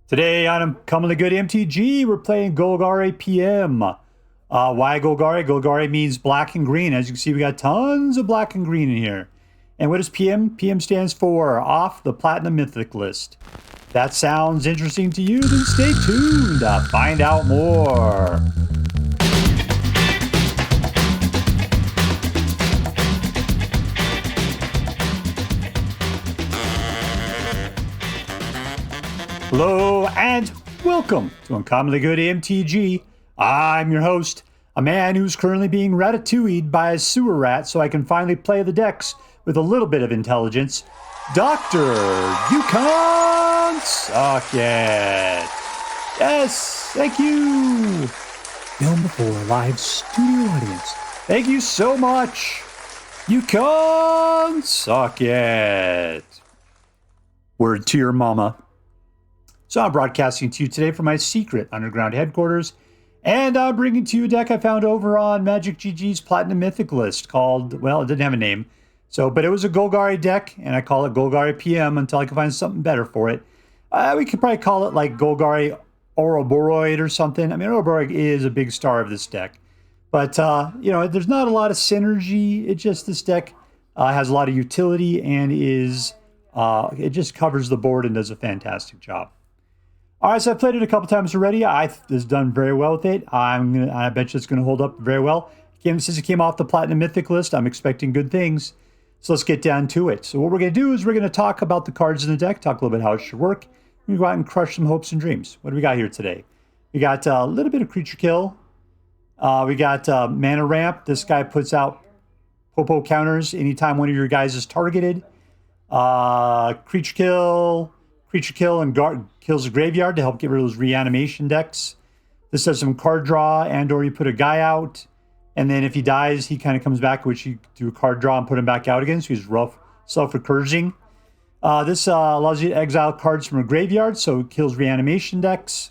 Today on Commonly Good MTG, we're playing Golgari PM. Why Golgari? Golgari means black and green. As you can see, we got tons of black and green in here. And what is PM? PM stands for Off the Platinum Mythic List. If that sounds interesting to you, then stay tuned to find out more. Hello and welcome to Uncommonly Good MTG. I'm your host, a man who's currently being ratatouilleed by a sewer rat so I can finally play the decks with a little bit of intelligence. Dr. You Can't Suck It. Yes, thank you. Film before a live studio audience. Thank you so much. You can't suck it. Word to your mama. So I'm broadcasting to you today from my secret underground headquarters, and I'm bringing to you a deck I found over on Magic GG's Platinum Mythic list called, well, it didn't have a name, but it was a Golgari deck, and I call it Golgari PM until I can find something better for it. We could probably call it like Golgari Ouroboroid or something. I mean, Ouroboroid is a big star of this deck, but, there's not a lot of synergy. It just, this deck has a lot of utility and it just covers the board and does a fantastic job. All right, so I've played it a couple times already. I've done very well with it. I bet you it's going to hold up very well. Since it came off the Platinum Mythic list, I'm expecting good things. So let's get down to it. So what we're going to do is we're going to talk about the cards in the deck, talk a little bit how it should work. We're going to go out and crush some hopes and dreams. What do we got here today? We got a little bit of creature kill. We got mana ramp. This guy puts out popo counters anytime one of your guys is targeted. Creature kill and guard kills a graveyard to help get rid of those reanimation decks. This does some card draw and or you put a guy out, and then if he dies, he kind of comes back, which you do a card draw and put him back out again, so he's rough self-recursing. This allows you to exile cards from a graveyard, so it kills reanimation decks.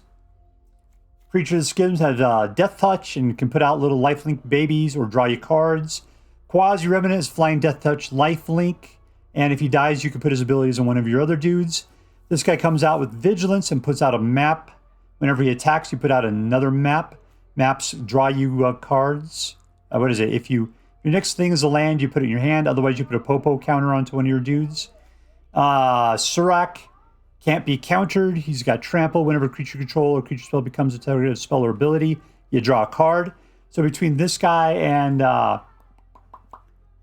Creature of the Schism has Death Touch and can put out little lifelink babies or draw you cards. Qarsi Revenant is flying Death Touch lifelink, and if he dies, you can put his abilities on one of your other dudes. This guy comes out with Vigilance and puts out a map. Whenever he attacks, you put out another map. Maps draw you cards. If your next thing is a land, you put it in your hand. Otherwise, you put a popo counter onto one of your dudes. Surrak can't be countered. He's got trample. Whenever creature control or creature spell becomes a target spell or ability, you draw a card. So between this guy and the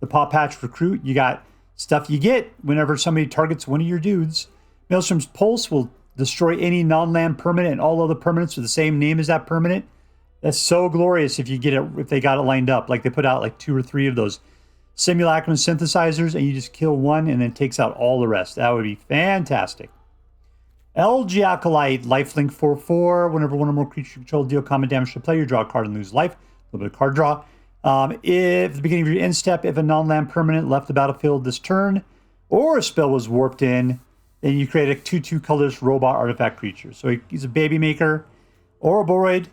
Pawpatch Recruit, you got stuff you get whenever somebody targets one of your dudes. Maelstrom Pulse will destroy any non-land permanent and all other permanents with the same name as that permanent. That's so glorious if they got it lined up. Like they put out like 2 or 3 of those simulacrum synthesizers and you just kill one and then it takes out all the rest. That would be fantastic. Elegy Acolyte, lifelink 4/4. Whenever one or more creatures control deal common damage to player, you draw a card and lose life. A little bit of card draw. If at the beginning of your end step, if a non-land permanent left the battlefield this turn or a spell was warped in, then you create a 2/2 colorless robot artifact creature. So he's a baby maker. Ouroboroid,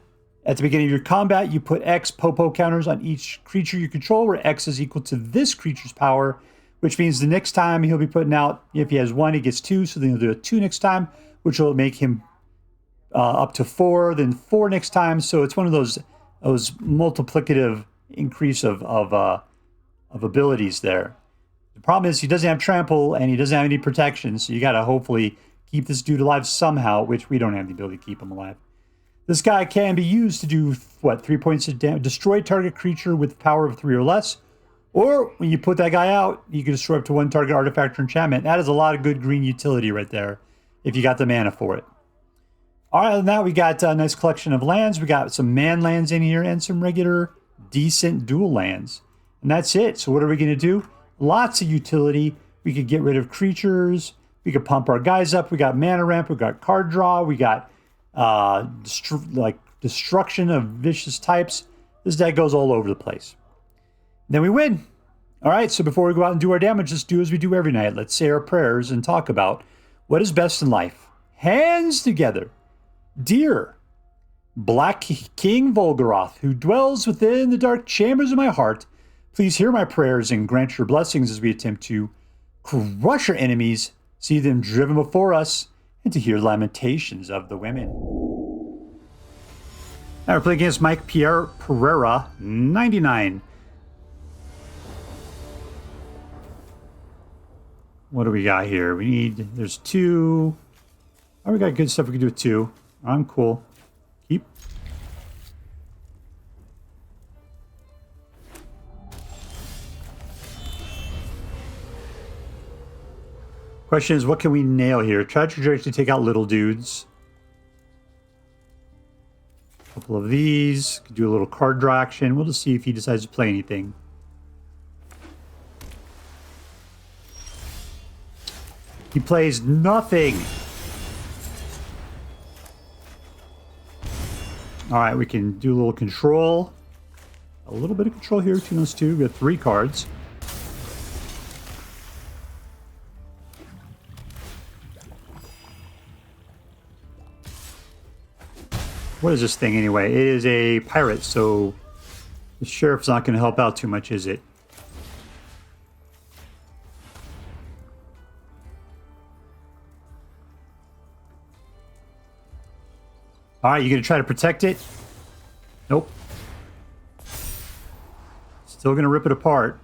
at the beginning of your combat, you put X popo counters on each creature you control, where X is equal to this creature's power, which means the next time he'll be putting out, if he has 1, he gets 2, so then he'll do a 2 next time, which will make him up to 4, then 4 next time. So it's one of those multiplicative increase of abilities there. The problem is he doesn't have trample and he doesn't have any protection, so you got to hopefully keep this dude alive somehow, which we don't have the ability to keep him alive. This guy can be used to do, 3 points of damage, destroy target creature with power of 3 or less, or when you put that guy out, you can destroy up to 1 target artifact or enchantment. That is a lot of good green utility right there, if you got the mana for it. All right, other than that, we got a nice collection of lands. We got some man lands in here and some regular, decent dual lands. And that's it. So what are we going to do? Lots of utility. We could get rid of creatures. We could pump our guys up. We got mana ramp. We got card draw. We got destruction of vicious types. This deck goes all over the place. Then we win. All right, so before we go out and do our damage, let's do as we do every night. Let's say our prayers and talk about what is best in life. Hands together. Dear Black King Volgaroth, who dwells within the dark chambers of my heart, please hear my prayers and grant your blessings as we attempt to crush our enemies, see them driven before us, and to hear lamentations of the women. Now we're playing against Mike Pierre Pereira, 99. What do we got here? We need, there's 2. Oh, we got good stuff we can do with 2. I'm cool. Keep. Question is, what can we nail here? Try to take out little dudes. A couple of these. Could do a little card draw action. We'll just see if he decides to play anything. He plays nothing. All right, we can do a little control. A little bit of control here between those 2. We have 3 cards. What is this thing anyway? It is a pirate, so the sheriff's not going to help out too much, is it? All right, you going to try to protect it? Nope. Still going to rip it apart.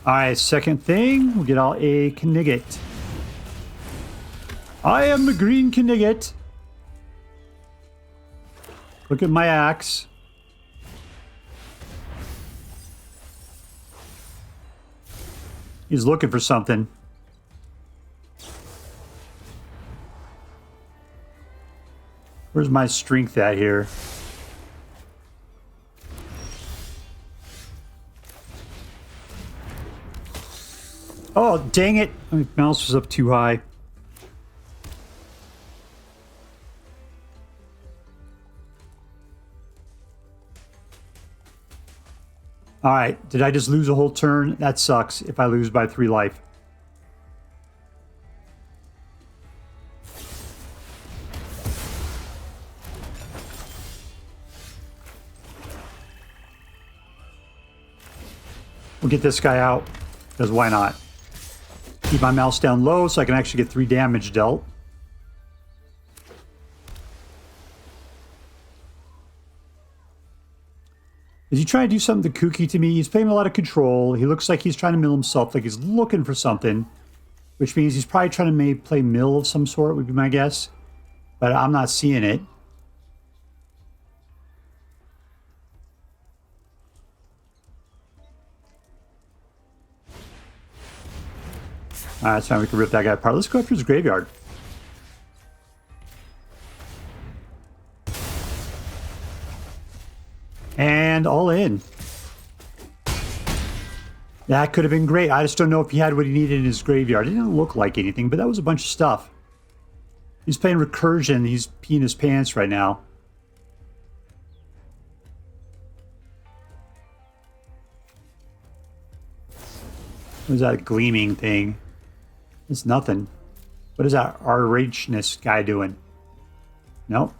All right, second thing, we'll get all a Knigget. I am the green Knigget. Look at my axe. He's looking for something. Where's my strength at here? Oh, dang it. My mouse was up too high. All right. Did I just lose a whole turn? That sucks if I lose by 3 life. We'll get this guy out, because why not? Keep my mouse down low so I can actually get 3 damage dealt. Is he trying to do something kooky to me? He's playing a lot of control. He looks like he's trying to mill himself, like he's looking for something, which means he's probably trying to play mill of some sort, would be my guess. But I'm not seeing it. Alright, that's fine. We can rip that guy apart. Let's go after his graveyard. And all in. That could have been great. I just don't know if he had what he needed in his graveyard. It didn't look like anything, but that was a bunch of stuff. He's playing recursion. He's peeing his pants right now. What is that gleaming thing? It's nothing. What is that outrageousness guy doing? Nope.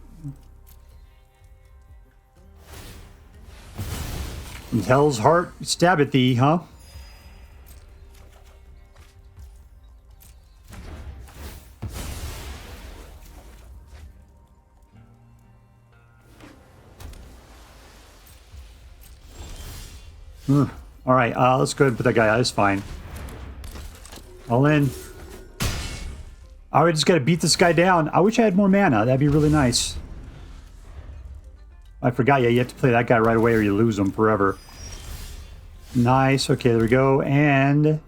From hell's heart, stab at thee, huh? All right, let's go ahead and put that guy out. It's fine. All in. All right, just got to beat this guy down. I wish I had more mana. That'd be really nice. I forgot. Yeah, you have to play that guy right away or you lose him forever. Nice. Okay, there we go. And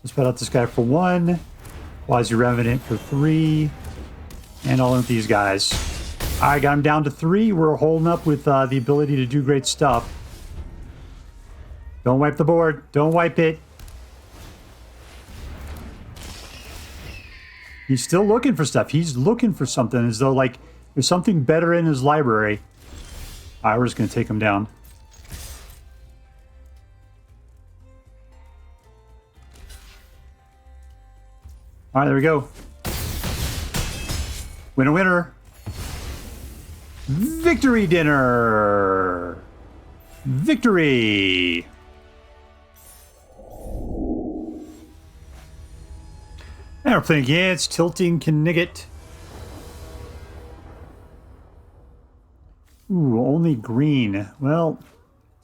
let's put out this guy for 1. Qarsi Revenant for 3. And all in with these guys. All right, got him down to 3. We're holding up with the ability to do great stuff. Don't wipe the board. Don't wipe it. He's still looking for stuff. He's looking for something as though, like, there's something better in his library. All right, we're just going to take him down. All right, there we go. Winner, winner. Victory dinner. Victory. And we're playing against TiltingKnight. Ooh, only green. Well,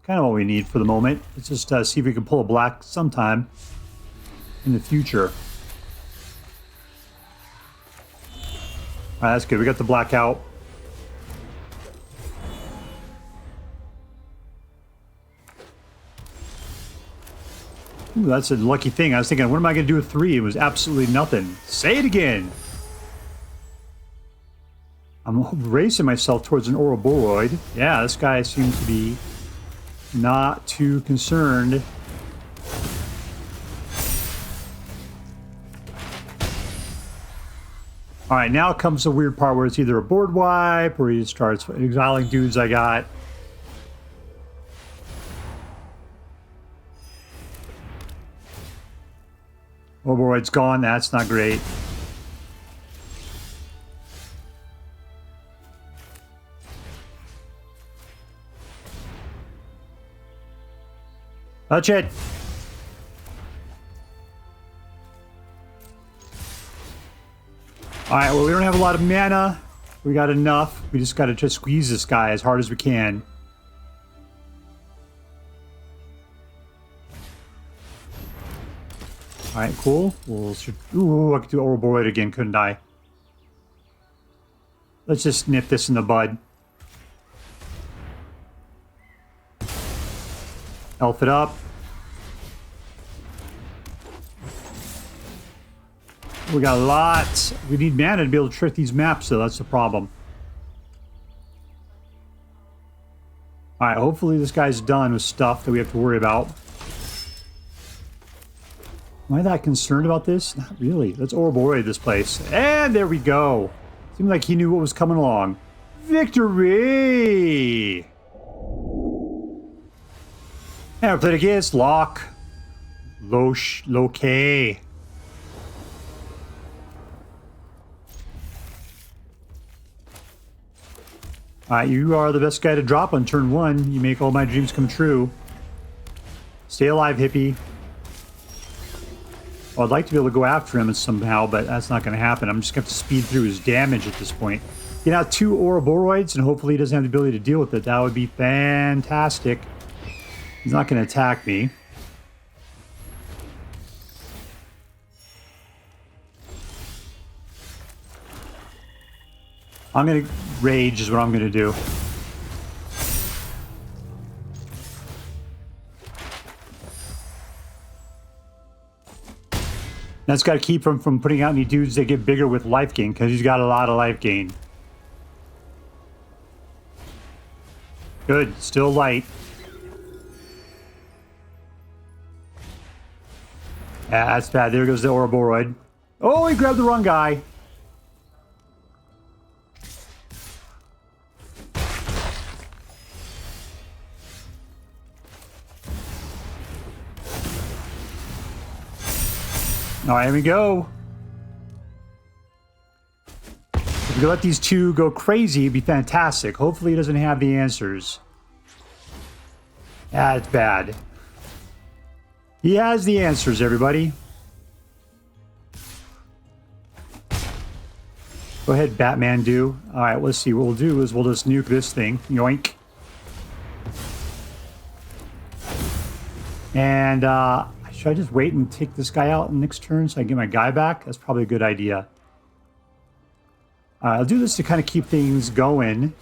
kind of what we need for the moment. Let's just see if we can pull a black sometime in the future. Alright, that's good. We got the black out. Ooh, that's a lucky thing. I was thinking, what am I going to do with 3? It was absolutely nothing. Say it again. I'm racing myself towards an Ouroboroid. Yeah, this guy seems to be not too concerned. Alright, now comes the weird part where it's either a board wipe or he starts exiling dudes I got. Ouroboroid's gone. That's not great. Touch it. Alright, well, we don't have a lot of mana. We got enough. We just got to just squeeze this guy as hard as we can. Alright, cool. Ooh, I could do Ouroboroid again, couldn't I? Let's just nip this in the bud. Elf it up. We got lots. We need mana to be able to trick these maps, so that's the problem. Alright, hopefully this guy's done with stuff that we have to worry about. Am I that concerned about this? Not really. Let's Ouroboroid this place. And there we go. Seemed like he knew what was coming along. Victory! And I played against Locke. Locke. Alright, you are the best guy to drop on turn 1. You make all my dreams come true. Stay alive, hippie. Well, I'd like to be able to go after him somehow, but that's not going to happen. I'm just going to have to speed through his damage at this point. Get out 2 Ouroboroids, and hopefully he doesn't have the ability to deal with it. That would be fantastic. He's not going to attack me. I'm going to rage is what I'm going to do. That's got to keep him from putting out any dudes that get bigger with life gain, because he's got a lot of life gain. Good. Still light. Yeah, that's bad. There goes the Ouroboroid. Oh, he grabbed the wrong guy. All right, here we go. If we could let these 2 go crazy, it'd be fantastic. Hopefully he doesn't have the answers. That's bad. He has the answers, everybody. Go ahead, Batman, do. All right, let's see. What we'll do is we'll just nuke this thing. Yoink. And, should I just wait and take this guy out in the next turn so I can get my guy back? That's probably a good idea. I'll do this to kind of keep things going.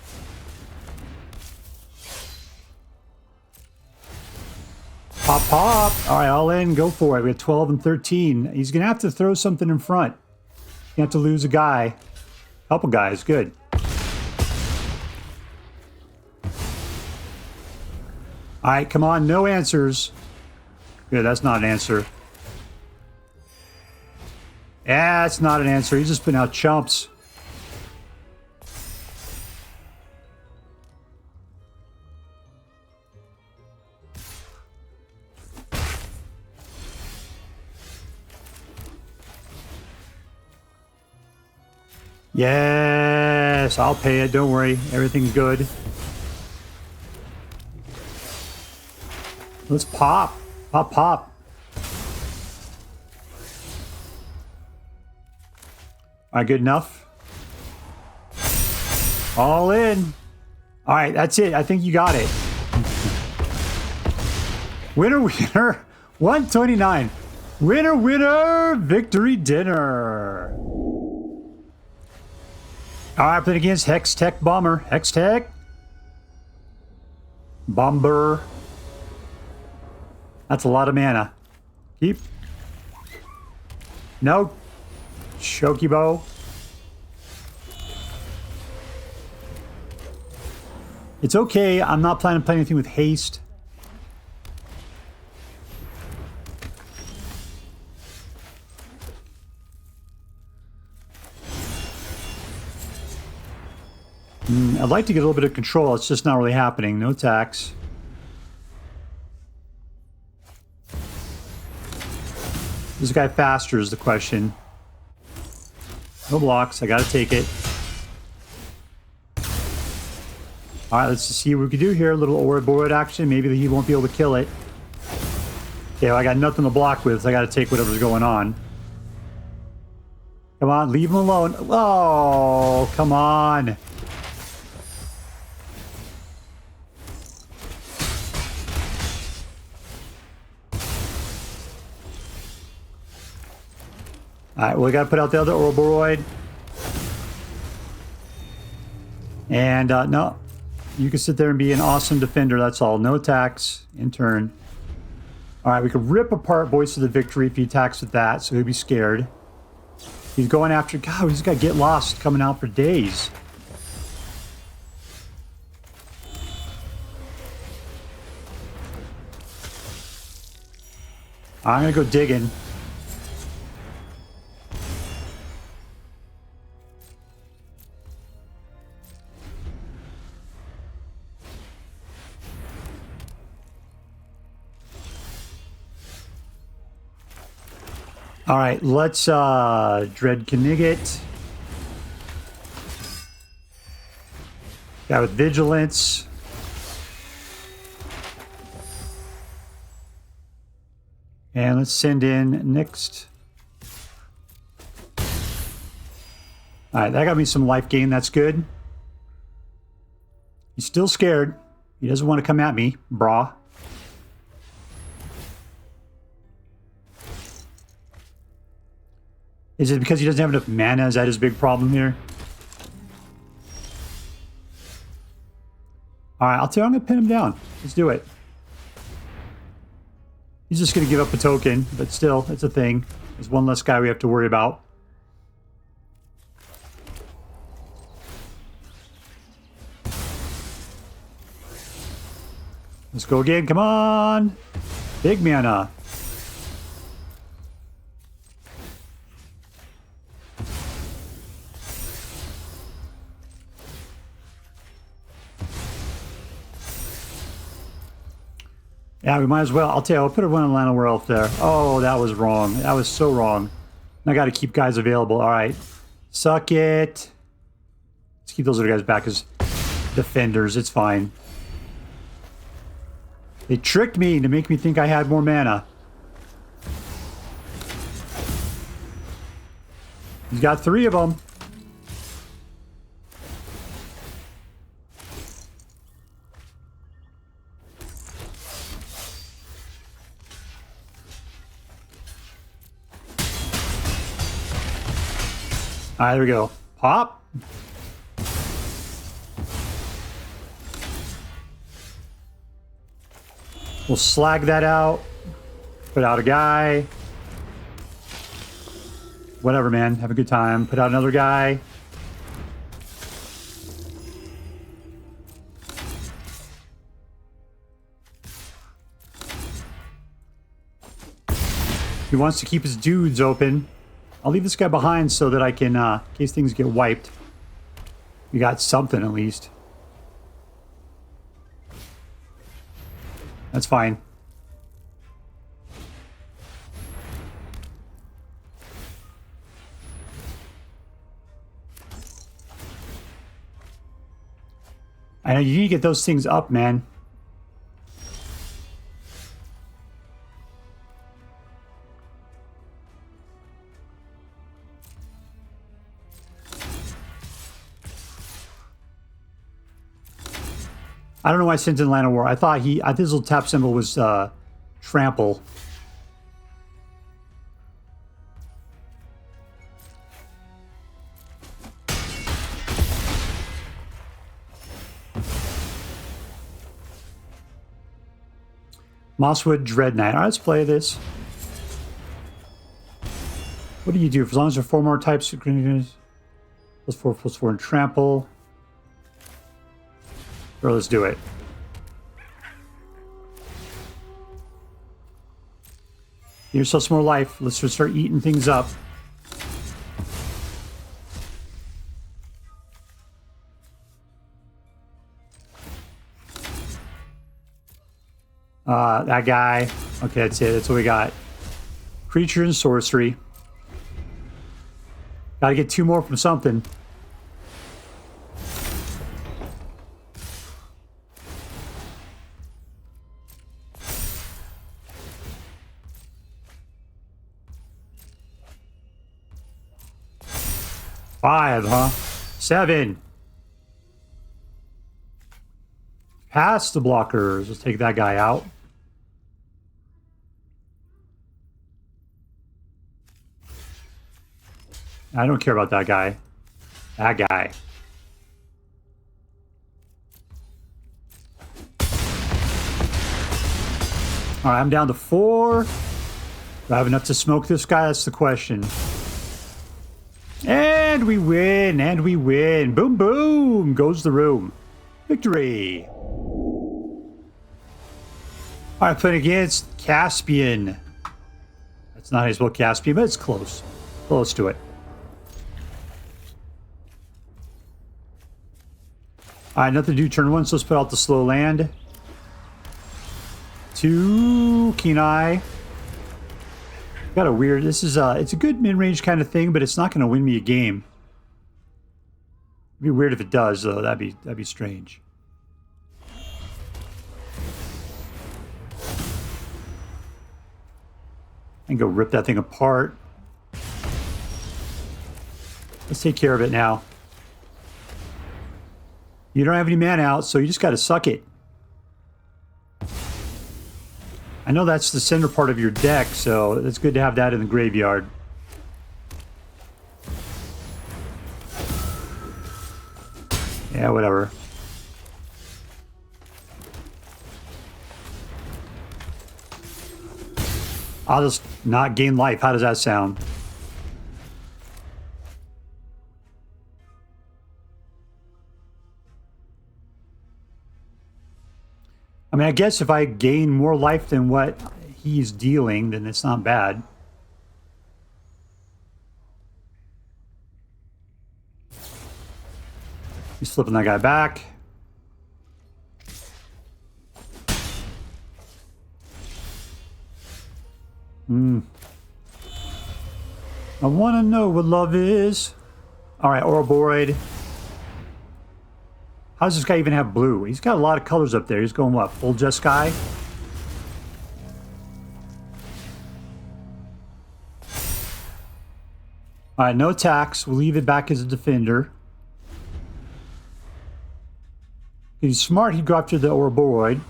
Pop, pop. All right, all in. Go for it. We have 12 and 13. He's going to have to throw something in front. You have to lose a guy. Couple guys. Good. All right, come on. No answers. Good, that's not an answer. Yeah, that's not an answer. He's just putting out chumps. Yes, I'll pay it. Don't worry. Everything's good. Let's pop. Pop, pop. All right, good enough. All in. All right, that's it. I think you got it. Winner, winner. 129. Winner, winner. Victory dinner. All right, playing against HexTechBomber. HexTechBomber. That's a lot of mana. Keep. No. Chocobo. It's okay. I'm not planning to play anything with haste. I'd like to get a little bit of control. It's just not really happening. No attacks. Is this guy faster is the question. No blocks. I gotta take it. Alright, let's just see what we can do here. A little Ouroboroid action. Maybe he won't be able to kill it. Okay, well, I got nothing to block with, so I gotta take whatever's going on. Come on, leave him alone. Oh, come on. Alright, well, we gotta put out the other Ouroboroid. And, no. You can sit there and be an awesome defender, that's all. No attacks in turn. Alright, we could rip apart Voice of the Victory if he attacks with that, so he'll be scared. He's going after... God, he's got Get Lost coming out for days. I'm gonna go digging. All right, let's Dreadknight it. Guy with Vigilance. And let's send in next. All right, that got me some life gain. That's good. He's still scared. He doesn't want to come at me, brah. Is it because he doesn't have enough mana? Is that his big problem here? Alright, I'll tell you, I'm going to pin him down. Let's do it. He's just going to give up a token, but still, it's a thing. There's one less guy we have to worry about. Let's go again. Come on! Big mana. Yeah, we might as well. I'll tell you, I'll put one on Llanowar Elf there. Oh, that was wrong. That was so wrong. I got to keep guys available. All right. Suck it. Let's keep those other guys back as defenders. It's fine. They tricked me to make me think I had more mana. He's got 3 of them. All right, there we go. Pop. We'll slag that out. Put out a guy. Whatever, man. Have a good time. Put out another guy. He wants to keep his dudes open. I'll leave this guy behind so that I can, in case things get wiped. We got something at least. That's fine. I know you need to get those things up, man. I don't know why I sent in Llanowar. I thought his little tap symbol was trample. Mosswood Dreadknight. All right, let's play this. What do you do? As long as there are 4 more types, +4/+4 in trample. Or let's do it. Give yourself some more life. Let's just start eating things up. That guy. Okay, that's it. That's what we got. Creature and sorcery. Gotta get 2 more from something. Five, huh? 7. Past the blockers. Let's take that guy out. I don't care about that guy. That guy. All right, I'm down to 4. Do I have enough to smoke this guy? That's the question. And we win, and we win. Boom, boom, goes the room. Victory. All right, playing against Caspian. That's not how you spell Caspian, but it's close. Close to it. All right, nothing to do turn 1, so let's put out the slow land. 2, Keen-Eye. Got a weird, this is it's a good mid-range kind of thing, but it's not going to win me a game. It'd be weird if it does, though. That'd be strange. I can go rip that thing apart. Let's take care of it now. You don't have any mana out, so you just got to suck it. I know that's the center part of your deck, so it's good to have that in the graveyard. Yeah, whatever. I'll just not gain life. How does that sound? I mean, I guess if I gain more life than what he's dealing, then it's not bad. He's flipping that guy back. I want to know what love is. All right, Ouroboroid. How does this guy even have blue? He's got a lot of colors up there. He's going what? Full Jeskai? All right, no attacks. We'll leave it back as a defender. If he's smart, he'd go after the Ouroboroid.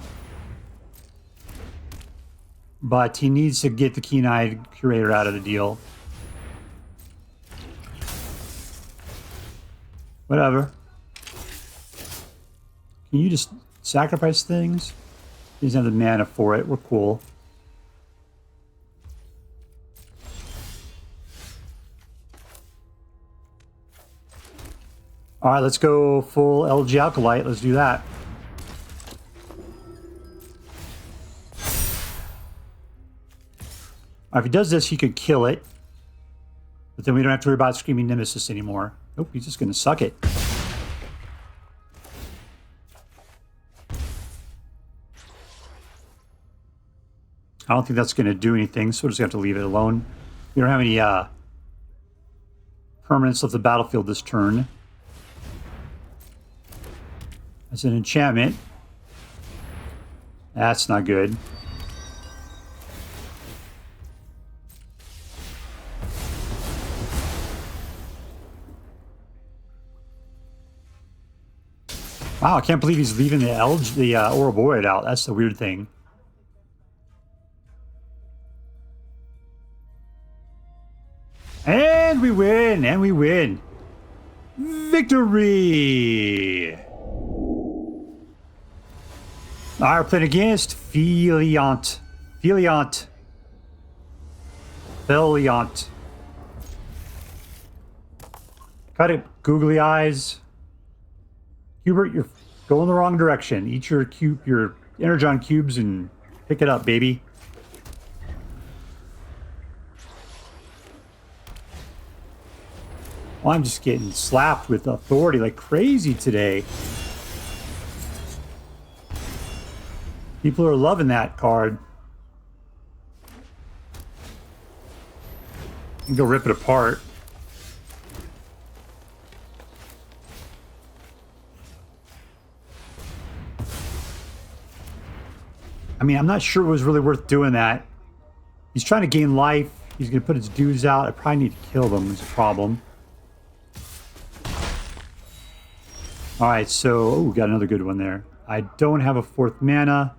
But he needs to get the Keen-Eyed Curator out of the deal. Whatever. Can you just sacrifice things? He doesn't have the mana for it. We're cool. All right, let's go full Elegy Acolyte. Let's do that. All right, if he does this, he could kill it. But then we don't have to worry about Screaming Nemesis anymore. Nope, he's just going to suck it. I don't think that's going to do anything, so we'll just have to leave it alone. We don't have any permanents of the battlefield this turn. That's an enchantment. That's not good. Wow, I can't believe he's leaving the Ouroboroid out. That's the weird thing. And we win! And we win! Victory! Alright, we're playing against Pheliont. Pheliont. Cut it, googly eyes. Hubert, you're going the wrong direction. Eat your Energon cubes and pick it up, baby. Well, I'm just getting slapped with authority like crazy today. People are loving that card. You can go rip it apart. I mean, I'm not sure it was really worth doing that. He's trying to gain life. He's going to put his dudes out. I probably need to kill them. It's a problem. Alright, so... Oh, we got another good one there. I don't have a 4th mana.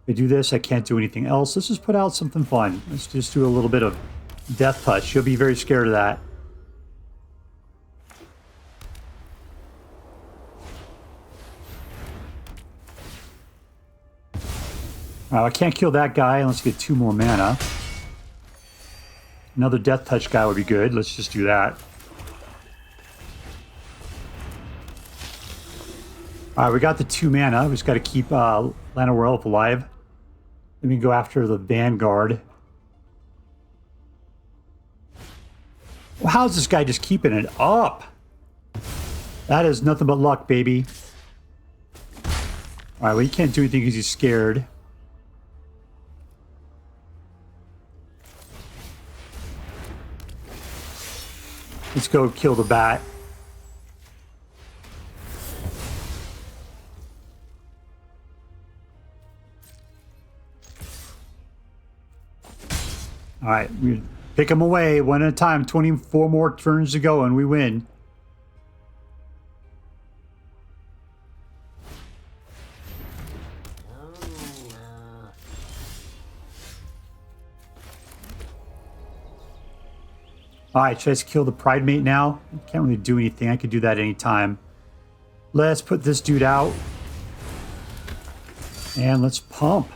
If I do this, I can't do anything else. Let's just put out something fun. Let's just do a little bit of Death Touch. You'll be very scared of that. I can't kill that guy unless I get 2 more mana. Another Death Touch guy would be good. Let's just do that. Alright, we got the 2 mana. We just got to keep Llanowar Elves alive. Let me go after the Vanguard. Well, how's this guy just keeping it up? That is nothing but luck, baby. Alright, well, he can't do anything because he's scared. Let's go kill the bat. All right, we pick them away one at a time. 24 more turns to go, and we win. All right, should I just kill the Pride Mate now? Can't really do anything. I could do that anytime. Let's put this dude out. And let's pump.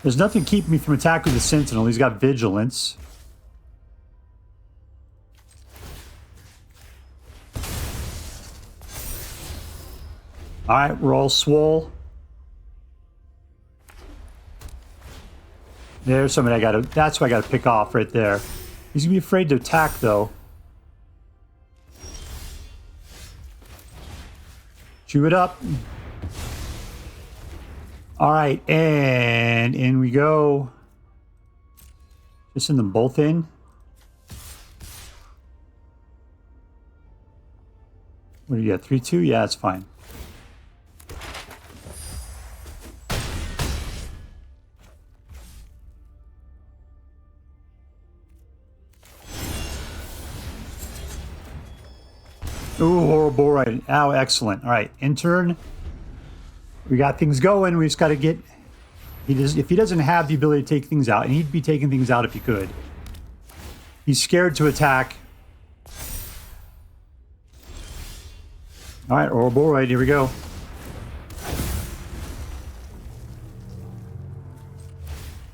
There's nothing keeping me from attacking the Sentinel. He's got Vigilance. Alright, we're all swole. There's somebody I gotta... That's what I gotta pick off right there. He's gonna be afraid to attack, though. Chew it up. Alright, and in we go. Just send them both in. What do you got? 3-2? Yeah, that's fine. Ooh, Ouroboroid. Ow, excellent. All right, in turn, we got things going. We just got to get... If he doesn't have the ability to take things out, and he'd be taking things out if he could. He's scared to attack. All right, Ouroboroid, here we go.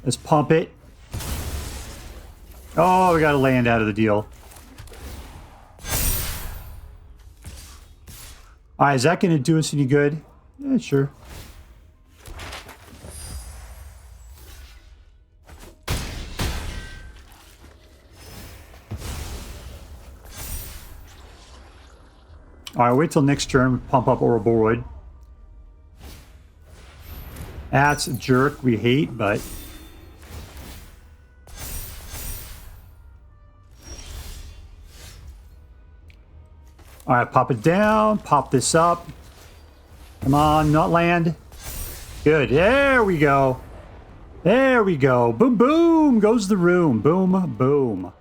Let's pump it. Oh, we got to land out of the deal. Alright, is that going to do us any good? Yeah, sure. Alright, wait till next turn. Pump up Ouroboroid. That's a jerk we hate, but... Alright, pop it down. Pop this up. Come on, not land. Good. There we go. There we go. Boom, boom goes the room. Boom, boom. All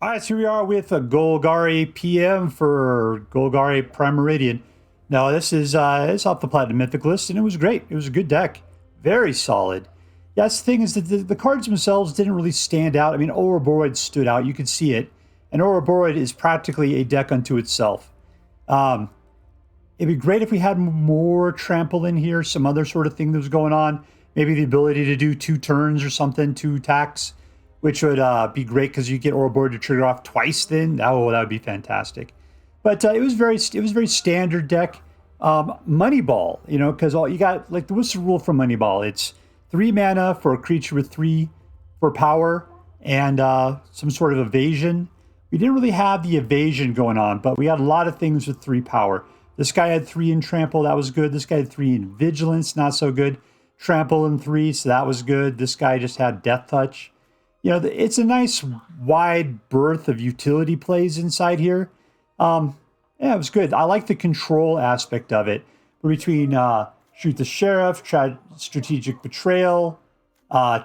right, so here we are with a Golgari PM for Golgari Prime Meridian. No, this is it's off the Platinum Mythic list, and it was great. It was a good deck. Very solid. Yeah, that's the thing is that the cards themselves didn't really stand out. I mean, Ouroboroid stood out. You could see it. And Ouroboroid is practically a deck unto itself. It'd be great if we had more trample in here, some other sort of thing that was going on. Maybe the ability to do 2 turns or something, 2 attacks, which would be great because you get Ouroboroid to trigger off twice then. Oh, that would be fantastic. But it was very standard deck. Moneyball, you know, because all you got, like, what's the rule for Moneyball? It's 3 mana for a creature with 3 for power and some sort of evasion. We didn't really have the evasion going on, but we had a lot of things with 3 power. This guy had 3 in trample, that was good. This guy had 3 in vigilance, not so good. Trample and 3, so that was good. This guy just had death touch. You know, it's a nice wide berth of utility plays inside here. Yeah, it was good. I like the control aspect of it. Between Shoot the Sheriff, Strategic Betrayal,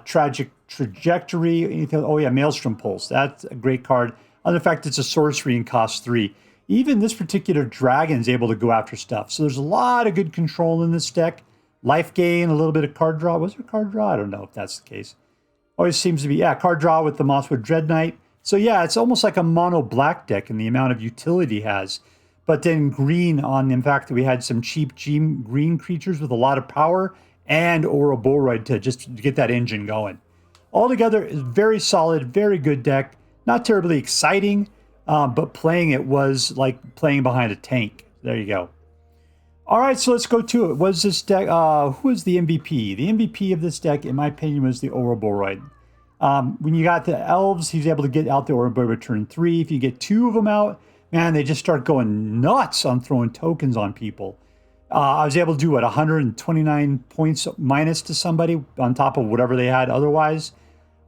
Tragic Trajectory, anything. Oh yeah, Maelstrom Pulse. That's a great card. On the fact it's a sorcery and costs 3. Even this particular dragon is able to go after stuff. So there's a lot of good control in this deck. Life gain, a little bit of card draw. Was there card draw? I don't know if that's the case. Always seems to be, yeah, card draw with the Mosswood Dreadknight. So yeah, it's almost like a mono black deck in the amount of utility it has. But then green on the fact that we had some cheap green creatures with a lot of power and Ouroboroid to just get that engine going. Altogether, it's very solid, very good deck. Not terribly exciting, but playing it was like playing behind a tank. There you go. All right, so let's go to it. Was this deck, who was the MVP? The MVP of this deck, in my opinion, was the Ouroboroid. When you got the Elves, he was able to get out the Ouroboroid with turn 3. If you get 2 of them out, man, they just start going nuts on throwing tokens on people. I was able to do, 129 points minus to somebody on top of whatever they had otherwise.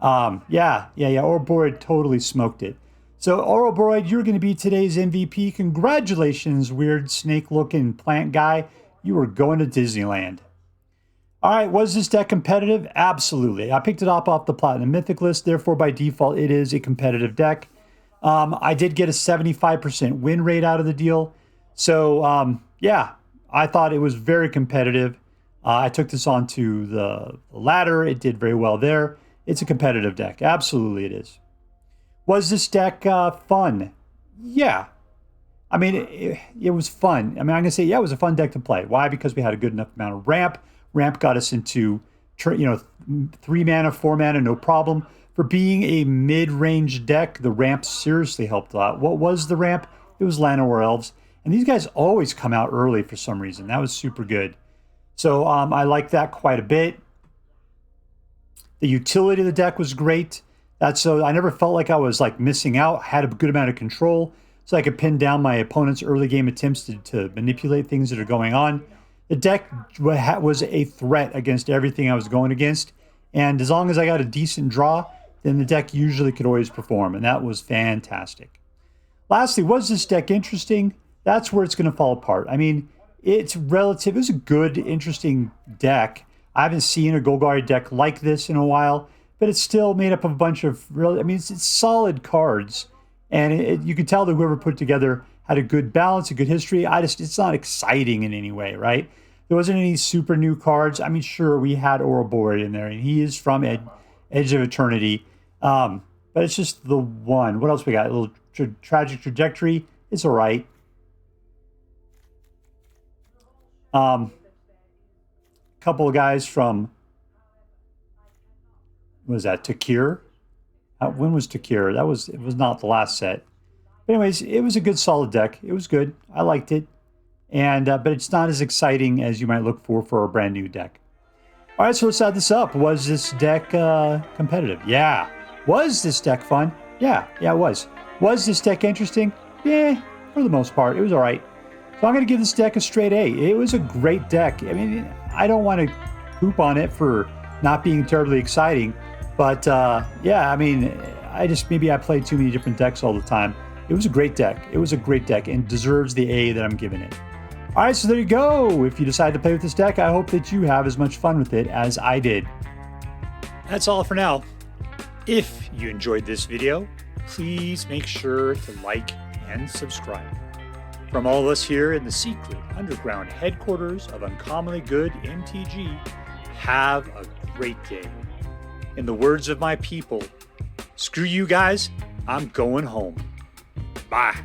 Yeah, Ouroboroid totally smoked it. So, Ouroboroid, you're going to be today's MVP. Congratulations, weird snake-looking plant guy. You were going to Disneyland. All right, was this deck competitive? Absolutely. I picked it up off the Platinum Mythic list. Therefore, by default, it is a competitive deck. I did get a 75% win rate out of the deal. So, yeah, I thought it was very competitive. I took this onto the ladder. It did very well there. It's a competitive deck. Absolutely it is. Was this deck fun? Yeah. I mean, it was fun. I mean, I'm going to say, yeah, it was a fun deck to play. Why? Because we had a good enough amount of ramp. Ramp got us into, 3 mana, 4 mana, no problem. For being a mid-range deck, the ramp seriously helped a lot. What was the ramp? It was Llanowar Elves. And these guys always come out early for some reason. That was super good. So I like that quite a bit. The utility of the deck was great. So I never felt like I was like missing out. Had a good amount of control, so I could pin down my opponent's early game attempts to manipulate things that are going on. The deck was a threat against everything I was going against, and as long as I got a decent draw, then the deck usually could always perform, and that was fantastic. Lastly, was this deck interesting? That's where it's going to fall apart. I mean, it's relative. It was a good, interesting deck. I haven't seen a Golgari deck like this in a while. But it's still made up of a bunch of it's solid cards. And you can tell that whoever put it together had a good balance, a good history. It's not exciting in any way, right? There wasn't any super new cards. I mean, sure, we had Ouroboroid in there, and he is from Edge of Eternity. But it's just the one. What else we got? A little Tragic Trajectory. It's all right. Couple of guys from... was that Takir? When was Takir? It was not the last set. But anyways, it was a good solid deck. It was good. I liked it. And but it's not as exciting as you might look for a brand new deck. All right, so let's add this up. Was this deck competitive? Yeah. Was this deck fun? Yeah, it was. Was this deck interesting? Yeah, for the most part. It was all right. So I'm going to give this deck a straight A. It was a great deck. I mean, I don't want to poop on it for not being terribly exciting. But yeah, I mean, maybe I play too many different decks all the time. It was a great deck. It was a great deck and deserves the A that I'm giving it. All right, so there you go. If you decide to play with this deck, I hope that you have as much fun with it as I did. That's all for now. If you enjoyed this video, please make sure to like and subscribe. From all of us here in the secret underground headquarters of Uncommonly Good MTG, have a great day. In the words of my people, screw you guys, I'm going home. Bye.